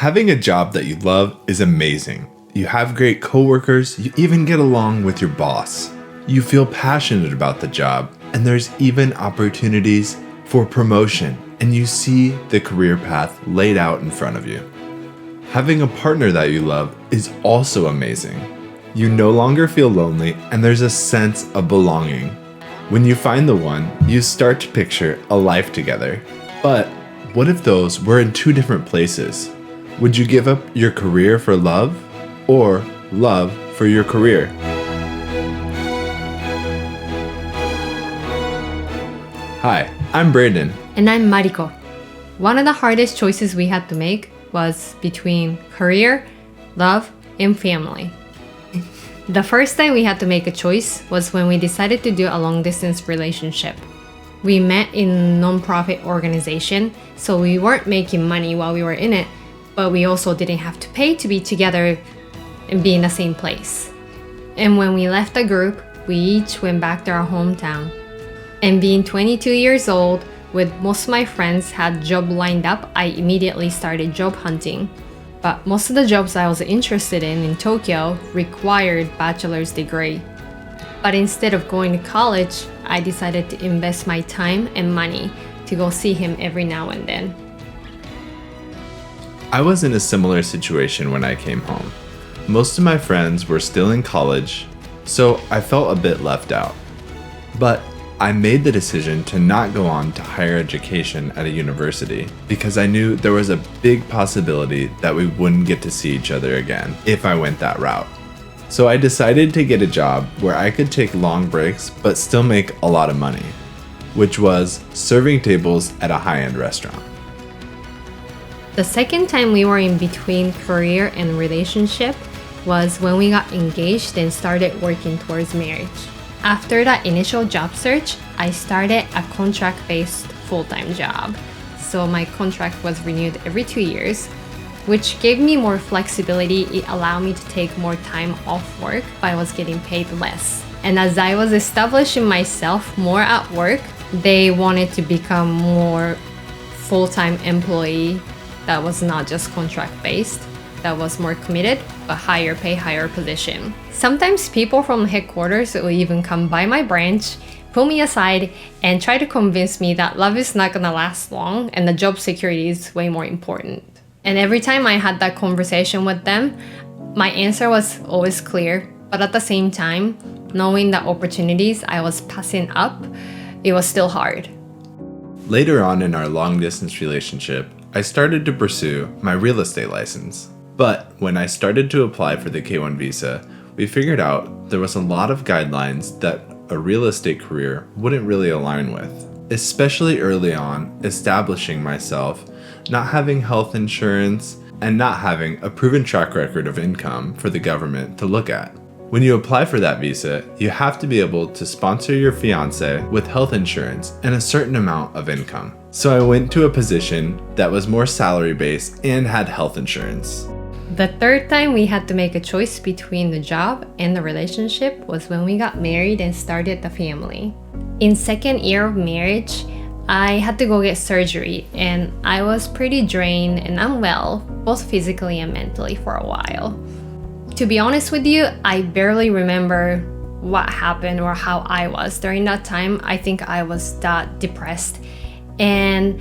Having a job that you love is amazing. You have great coworkers, you even get along with your boss. You feel passionate about the job, and there's even opportunities for promotion, and you see the career path laid out in front of you. Having a partner that you love is also amazing. You no longer feel lonely, and there's a sense of belonging. When you find the one, you start to picture a life together. But what if those were in two different places? Would you give up your career for love, or love for your career? Hi, I'm Brandon. And I'm Mariko. One of the hardest choices we had to make was between career, love, and family. The first time we had to make a choice was when we decided to do a long-distance relationship. We met in a non-profit organization, so we weren't making money while we were in it, but we also didn't have to pay to be together and be in the same place. And when we left the group, we each went back to our hometown. And being 22 years old, with most of my friends had job lined up, I immediately started job hunting. But most of the jobs I was interested in Tokyo required bachelor's degree. But instead of going to college, I decided to invest my time and money to go see him every now and then. I was in a similar situation when I came home. Most of my friends were still in college, so I felt a bit left out. But I made the decision to not go on to higher education at a university because I knew there was a big possibility that we wouldn't get to see each other again if I went that route. So I decided to get a job where I could take long breaks but still make a lot of money, which was serving tables at a high-end restaurant. The second time we were in between career and relationship was when we got engaged and started working towards marriage. After that initial job search, I started a contract-based full-time job. So my contract was renewed every 2 years, which gave me more flexibility. It allowed me to take more time off work, but I was getting paid less. And as I was establishing myself more at work, they wanted to become more full-time employee that was not just contract-based, that was more committed, but higher pay, higher position. Sometimes people from headquarters will even come by my branch, pull me aside, and try to convince me that love is not gonna last long and the job security is way more important. And every time I had that conversation with them, my answer was always clear, but at the same time, knowing the opportunities I was passing up, it was still hard. Later on in our long-distance relationship, I started to pursue my real estate license. But when I started to apply for the K-1 visa, we figured out there was a lot of guidelines that a real estate career wouldn't really align with. Especially early on, establishing myself, not having health insurance, and not having a proven track record of income for the government to look at. When you apply for that visa, you have to be able to sponsor your fiance with health insurance and a certain amount of income. So I went to a position that was more salary-based and had health insurance. The third time we had to make a choice between the job and the relationship was when we got married and started the family. In second year of marriage, I had to go get surgery and I was pretty drained and unwell, both physically and mentally for a while. To be honest with you, I barely remember what happened or how I was. During that time, I think I was that depressed. And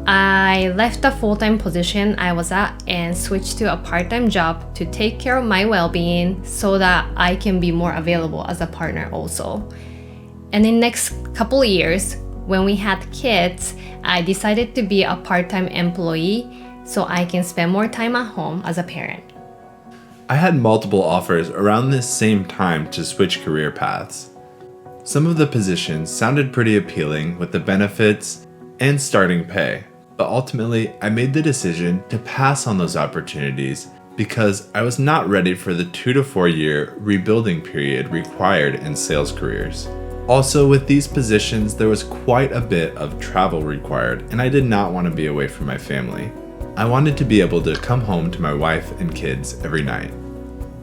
I left the full-time position I was at and switched to a part-time job to take care of my well-being so that I can be more available as a partner also. And in the next couple of years, when we had kids, I decided to be a part-time employee so I can spend more time at home as a parent. I had multiple offers around this same time to switch career paths. Some of the positions sounded pretty appealing with the benefits and starting pay, but ultimately I made the decision to pass on those opportunities because I was not ready for the 2 to 4 year rebuilding period required in sales careers. Also, with these positions, there was quite a bit of travel required, and I did not want to be away from my family. I wanted to be able to come home to my wife and kids every night.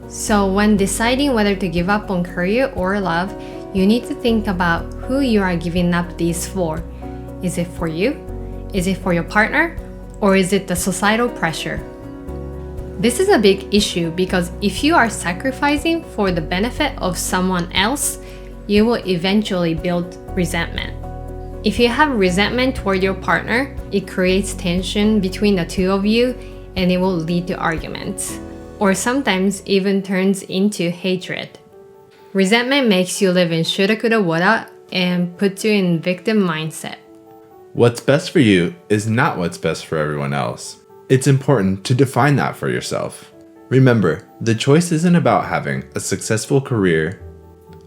So when deciding whether to give up on career or love, you need to think about who you are giving up these for. Is it for you? Is it for your partner? Or is it the societal pressure? This is a big issue because if you are sacrificing for the benefit of someone else, you will eventually build resentment. If you have resentment toward your partner, it creates tension between the two of you and it will lead to arguments, or sometimes even turns into hatred. Resentment makes you live in shoulda, coulda, woulda and puts you in victim mindset. What's best for you is not what's best for everyone else. It's important to define that for yourself. Remember, the choice isn't about having a successful career,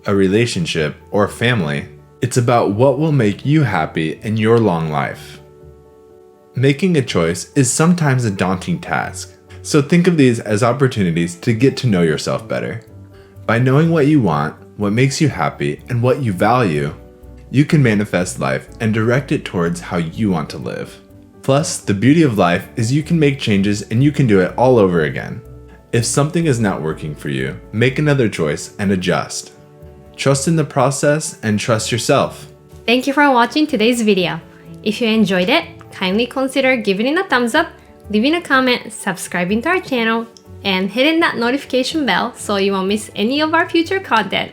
a relationship, or a family. It's about what will make you happy in your long life. Making a choice is sometimes a daunting task, so think of these as opportunities to get to know yourself better. By knowing what you want, what makes you happy, and what you value, you can manifest life and direct it towards how you want to live. Plus, the beauty of life is you can make changes and you can do it all over again. If something is not working for you, make another choice and adjust. Trust in the process and trust yourself. Thank you for watching today's video. If you enjoyed it, kindly consider giving it a thumbs up, leaving a comment, subscribing to our channel, and hitting that notification bell so you won't miss any of our future content.